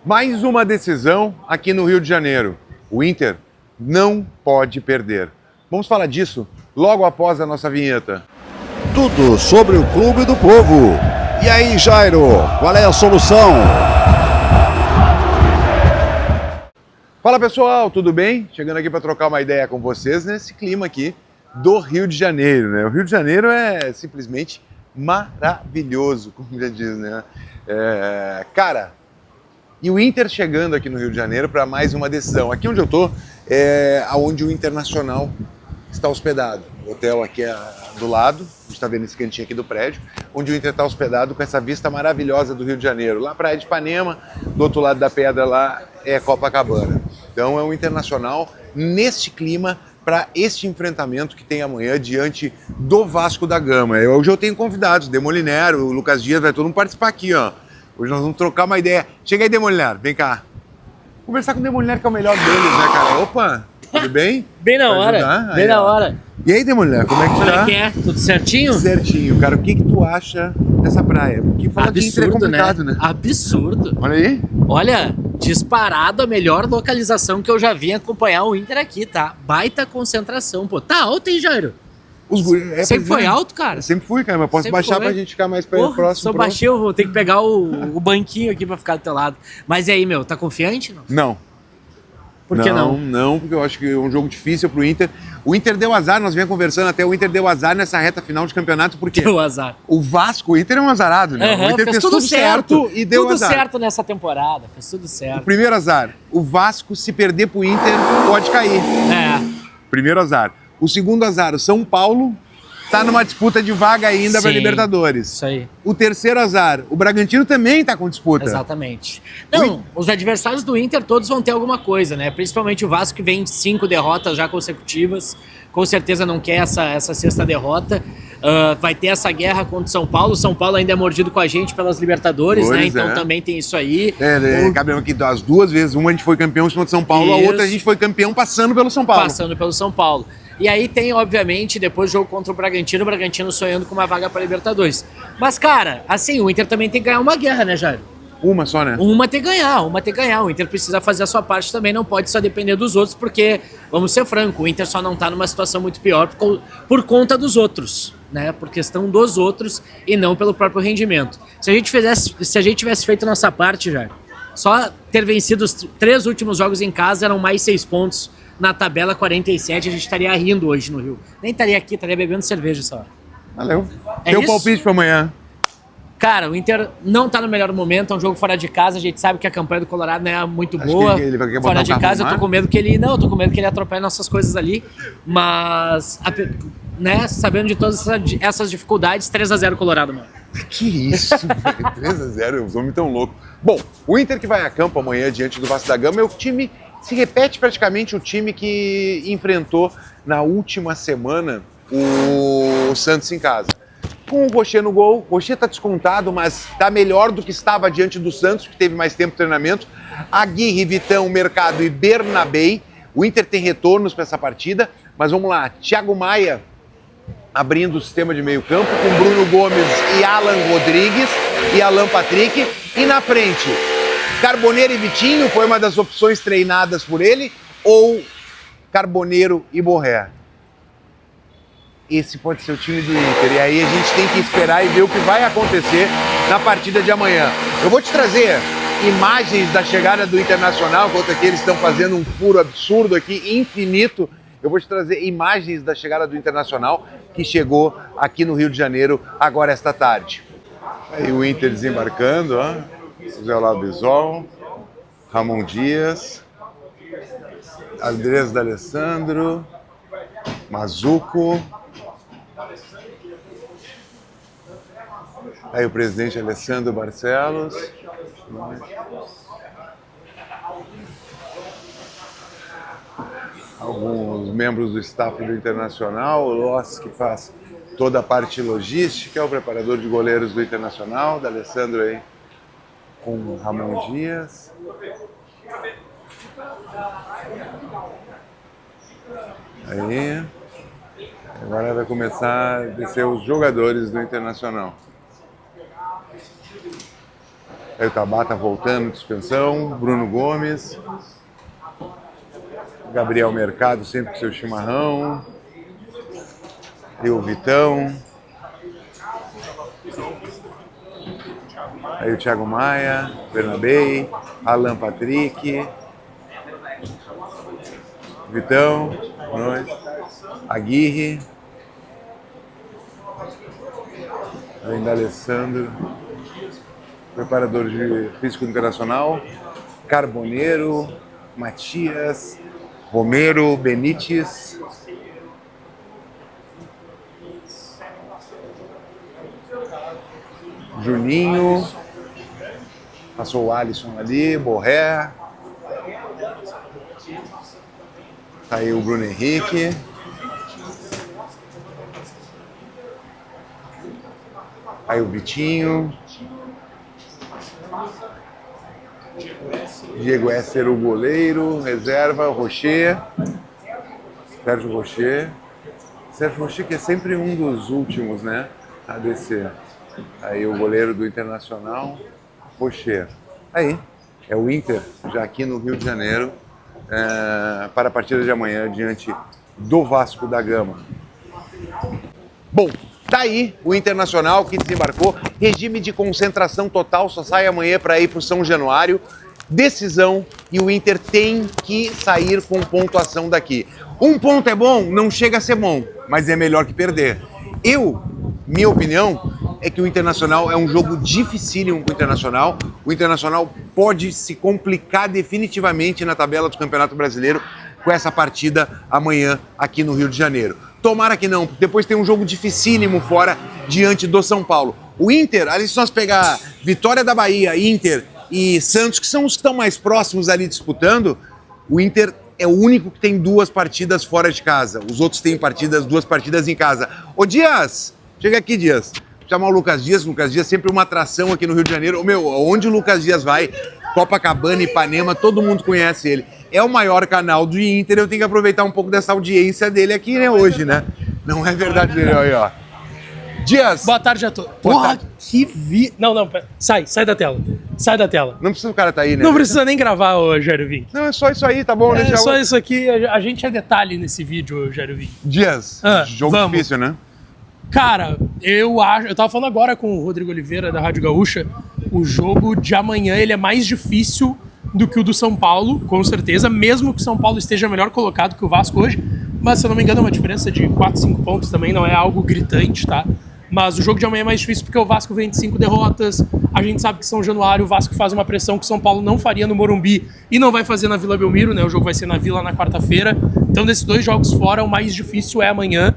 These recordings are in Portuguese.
Mais uma decisão aqui no Rio de Janeiro. O Inter não pode perder. Vamos falar disso logo após a nossa vinheta. Tudo sobre o Clube do Povo. E aí, Jairo, qual é a solução? Fala pessoal, tudo bem? Chegando aqui para trocar uma ideia com vocês nesse clima aqui do Rio de Janeiro, né? O Rio de Janeiro é simplesmente maravilhoso, como já diz, né? Cara, e o Inter chegando aqui no Rio de Janeiro para mais uma decisão. Aqui onde eu tô é onde o Internacional está hospedado. O hotel aqui é do lado, a gente está vendo esse cantinho aqui do prédio, onde o Inter está hospedado com essa vista maravilhosa do Rio de Janeiro. Lá Praia de Ipanema, do outro lado da pedra lá é Copacabana. Então é o Internacional neste clima para este enfrentamento que tem amanhã diante do Vasco da Gama. Hoje eu tenho convidados, Demoliner, o Lucas Dias, vai todo mundo participar aqui, ó. Hoje nós vamos trocar uma ideia. Chega aí, Demoliner, vem cá. Conversar com o Demoliner que é o melhor deles, né, cara? Opa, tudo bem? Bem na hora, bem na hora. E aí, Demoliner, como é que Como tá? é que é? Tudo certinho? Certinho, cara. O que tu acha dessa praia? Porque falar de Inter é Absurdo, complicado, né? Absurdo. Olha aí. Olha, disparado a melhor localização que eu já vim acompanhar o Inter aqui, tá? Baita concentração, pô. Tá alto, hein, Jairo? Sempre foi alto, cara? Sempre fui, cara, mas posso Sempre baixar foi. pra gente ficar mais Porra, próximo. sou baixinho, eu vou ter que pegar o banquinho aqui pra ficar do teu lado. Mas e aí, meu, tá confiante? Não? Não. Por que não? Não, porque eu acho que é um jogo difícil pro Inter. O Inter deu azar, nós viemos conversando até, o Inter deu azar nessa reta final de campeonato, porque Deu azar. o Vasco, o Inter é um azarado, né? O Inter fez tudo certo e deu azar. Tudo certo nessa temporada, fez tudo certo. O primeiro azar, o Vasco, se perder pro Inter, pode cair. Primeiro azar. O segundo azar, o São Paulo tá numa disputa de vaga ainda para Libertadores. Isso aí. O terceiro azar, o Bragantino também tá com disputa. Exatamente. Não, os adversários do Inter todos vão ter alguma coisa, né? Principalmente o Vasco, que vem de 5 derrotas já consecutivas. Com certeza não quer essa sexta derrota. Vai ter essa guerra contra o São Paulo. O São Paulo ainda é mordido com a gente pelas Libertadores, né? Então também tem isso aí. Cabe aqui as duas vezes. Uma a gente foi campeão em cima do São Paulo, a outra a gente foi campeão passando pelo São Paulo. Passando pelo São Paulo. E aí tem, obviamente, depois o jogo contra o Bragantino sonhando com uma vaga para Libertadores. Mas, cara, assim, o Inter também tem que ganhar uma guerra, né, Jair? Uma só, né? Uma tem que ganhar. O Inter precisa fazer a sua parte também, não pode só depender dos outros, porque, vamos ser franco, o Inter só não tá numa situação muito pior por conta dos outros, né? Por questão dos outros e não pelo próprio rendimento. Se a gente tivesse feito a nossa parte, Jair, só ter vencido os 3 últimos jogos em casa eram mais 6 pontos. Na tabela 47, a gente estaria rindo hoje no Rio. Nem estaria aqui, estaria bebendo cerveja essa hora. Valeu. É Teu isso? palpite pra amanhã? Cara, o Inter não tá no melhor momento, é um jogo fora de casa, a gente sabe que a campanha do Colorado não é muito boa. Ele vai querer botar Fora um de carro casa, no eu tô mar? com medo que ele atropele nossas coisas ali. Mas, né, sabendo de todas essas dificuldades, 3-0 Colorado, mano. Que isso, velho. 3-0, os homens tão loucos. Bom, o Inter que vai a campo amanhã diante do Vasco da Gama é o time, se repete praticamente o time que enfrentou na última semana o Santos em casa. Com o Rocher no gol, o Rocher tá descontado, mas tá melhor do que estava diante do Santos, que teve mais tempo de treinamento. Aguirre, Vitão, Mercado e Bernabei. O Inter tem retornos para essa partida, mas vamos lá. Thiago Maia abrindo o sistema de meio campo com Bruno Gomes e Alan Rodrigues e Alan Patrick. E na frente, Carboneiro e Vitinho, foi uma das opções treinadas por ele, ou Carboneiro e Borré? Esse pode ser o time do Inter. E aí a gente tem que esperar e ver o que vai acontecer na partida de amanhã. Eu vou te trazer imagens da chegada do Internacional, enquanto aqui eles estão fazendo um furo absurdo aqui, infinito. Eu vou te trazer imagens da chegada do Internacional, que chegou aqui no Rio de Janeiro agora esta tarde. Aí o Inter desembarcando, ó. José Olavo Bisol, Ramon Dias, Andrés D'Alessandro, Mazuco. Aí o presidente Alessandro Barcelos. Alguns membros do staff do Internacional, o Loss, que faz toda a parte logística, o preparador de goleiros do Internacional, D'Alessandro aí com Ramon Dias. Aí, agora vai começar a descer os jogadores do Internacional. Aí o Tabata voltando de suspensão, Bruno Gomes, Gabriel Mercado sempre com seu chimarrão, e o Vitão, aí o Thiago Maia, Bernabei, Alan Patrick, Vitão, boa noite, Aguirre, ainda Alessandro, preparador de físico internacional, Carboneiro, Matias, Romero, Benítez, Juninho, passou o Alisson ali, Borré, tá aí o Bruno Henrique, aí o Vitinho, Diego Esser, o goleiro, reserva, Rocher, Sérgio Rocher. Sérgio Rocher que é sempre um dos últimos, né, a descer. Aí o goleiro do Internacional, Rocher. Aí, é o Inter, já aqui no Rio de Janeiro, para a partida de amanhã, diante do Vasco da Gama. Bom, tá aí o Internacional que desembarcou, regime de concentração total, só sai amanhã para ir para o São Januário, decisão, e o Inter tem que sair com pontuação daqui. Um ponto é bom, não chega a ser bom, mas é melhor que perder. Minha opinião é que o Internacional é um jogo dificílimo para o Internacional. O Internacional pode se complicar definitivamente na tabela do Campeonato Brasileiro com essa partida amanhã aqui no Rio de Janeiro. Tomara que não, depois tem um jogo dificílimo fora diante do São Paulo. O Inter, ali se nós pegar Vitória da Bahia, Inter e Santos, que são os que estão mais próximos ali disputando, o Inter é o único que tem 2 partidas fora de casa. Os outros têm 2 partidas em casa. Ô Dias, chega aqui, Dias. Vou chamar o Lucas Dias sempre uma atração aqui no Rio de Janeiro. Onde o Lucas Dias vai, Copacabana, Ipanema, todo mundo conhece ele. É o maior canal do Inter, eu tenho que aproveitar um pouco dessa audiência dele aqui, né, hoje, né? Não é verdade dele, ó. Dias! Boa tarde a todos. Porra, que Não, sai da tela. Sai da tela. Não precisa o cara tá aí, né? Não precisa nem gravar, ô Jairo Vink. Não, é só isso aí, tá bom? É só isso aqui, a gente é detalhe nesse vídeo, Jairo Vink. Dias, jogo difícil, né? Cara, eu tava falando agora com o Rodrigo Oliveira, da Rádio Gaúcha, o jogo de amanhã, ele é mais difícil do que o do São Paulo, com certeza, mesmo que o São Paulo esteja melhor colocado que o Vasco hoje, mas se eu não me engano é uma diferença de 4, 5 pontos também, não é algo gritante, tá? Mas o jogo de amanhã é mais difícil porque o Vasco vem de 5 derrotas, a gente sabe que São Januário, o Vasco faz uma pressão que o São Paulo não faria no Morumbi e não vai fazer na Vila Belmiro, né? O jogo vai ser na Vila na quarta-feira, então desses 2 jogos fora, o mais difícil é amanhã.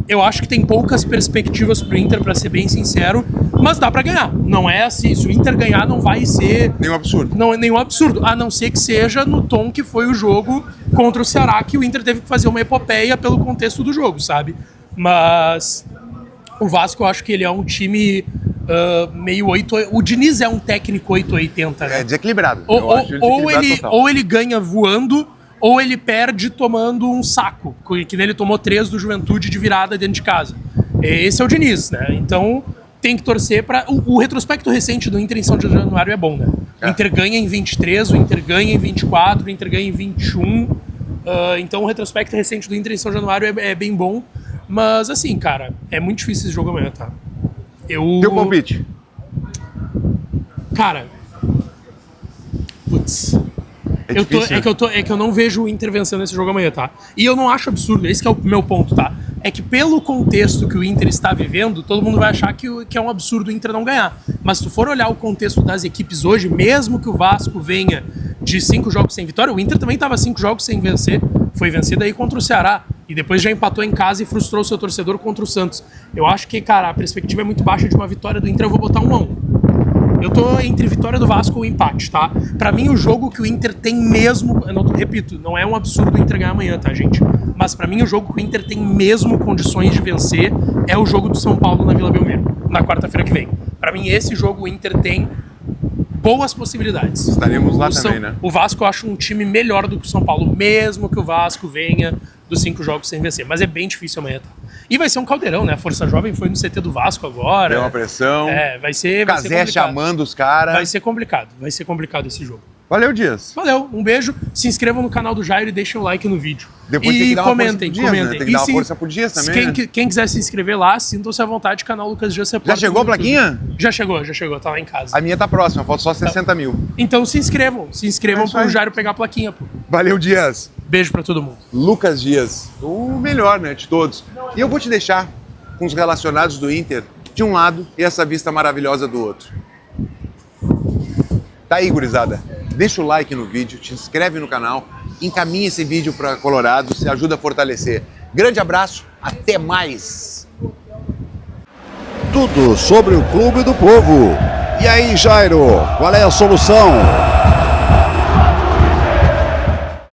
Eu acho que tem poucas perspectivas pro Inter, pra ser bem sincero, mas dá pra ganhar. Não é assim, se o Inter ganhar não vai ser... Nenhum absurdo. Não é nenhum absurdo, a não ser que seja no tom que foi o jogo contra o Ceará, que o Inter teve que fazer uma epopeia pelo contexto do jogo, sabe? Mas o Vasco, eu acho que ele é um time meio 8... O Diniz é um técnico 880, né? É desequilibrado. Ou ele ganha voando, ou ele perde tomando um saco, que nele tomou 3 do Juventude de virada dentro de casa. Esse é o Diniz, né? Então tem que torcer para... O retrospecto recente do Inter em São Januário é bom, né? O Inter ganha em 23, o Inter ganha em 24, o Inter ganha em 21. Então o retrospecto recente do Inter em São Januário é bem bom. Mas assim, cara, é muito difícil esse jogo amanhã, tá? Teu palpite? Cara... Putz... É que eu não vejo o Inter vencendo esse jogo amanhã, tá? E eu não acho absurdo, esse que é o meu ponto, tá? É que pelo contexto que o Inter está vivendo, todo mundo vai achar que é um absurdo o Inter não ganhar. Mas se tu for olhar o contexto das equipes hoje, mesmo que o Vasco venha de 5 jogos sem vitória, o Inter também estava 5 jogos sem vencer, foi vencido aí contra o Ceará, e depois já empatou em casa e frustrou o seu torcedor contra o Santos. Eu acho que, cara, a perspectiva é muito baixa de uma vitória do Inter, eu vou botar 1-1. Eu tô entre vitória do Vasco ou empate, tá? Pra mim, o jogo que o Inter tem mesmo... Eu não, repito, não é um absurdo o Inter ganhar amanhã, tá, gente? Mas pra mim, o jogo que o Inter tem mesmo condições de vencer é o jogo do São Paulo na Vila Belmiro, na quarta-feira que vem. Pra mim, esse jogo o Inter tem boas possibilidades. Estaremos lá também, né? O Vasco eu acho um time melhor do que o São Paulo, mesmo que o Vasco venha dos 5 jogos sem vencer. Mas é bem difícil amanhã, tá? E vai ser um caldeirão, né? A Força Jovem foi no CT do Vasco agora. Deu uma pressão. Vai ser Cazé complicado. chamando os caras. Vai ser complicado esse jogo. Valeu, Dias. Valeu, um beijo. Se inscrevam no canal do Jairo e deixem o like no vídeo. Depois e tem que dar uma comentem, força pro Dias, né? Tem que dar uma se- força pro Dias também, né? Quem quiser se inscrever lá, sintam-se à vontade, canal Lucas Dias Repórter. Já chegou a no YouTube. plaquinha? Já chegou, tá lá em casa. A minha tá próxima, falta só 60 mil. Então se inscrevam É isso pro aí. Jairo pegar a plaquinha, pô. Valeu, Dias. Beijo pra todo mundo. Lucas Dias, o melhor, né, de todos. E eu vou te deixar com os relacionados do Inter de um lado e essa vista maravilhosa do outro. Tá aí, gurizada. Deixa o like no vídeo, te inscreve no canal, encaminha esse vídeo para Colorado, se ajuda a fortalecer. Grande abraço, até mais! Tudo sobre o Clube do Povo. E aí, Jairo, qual é a solução?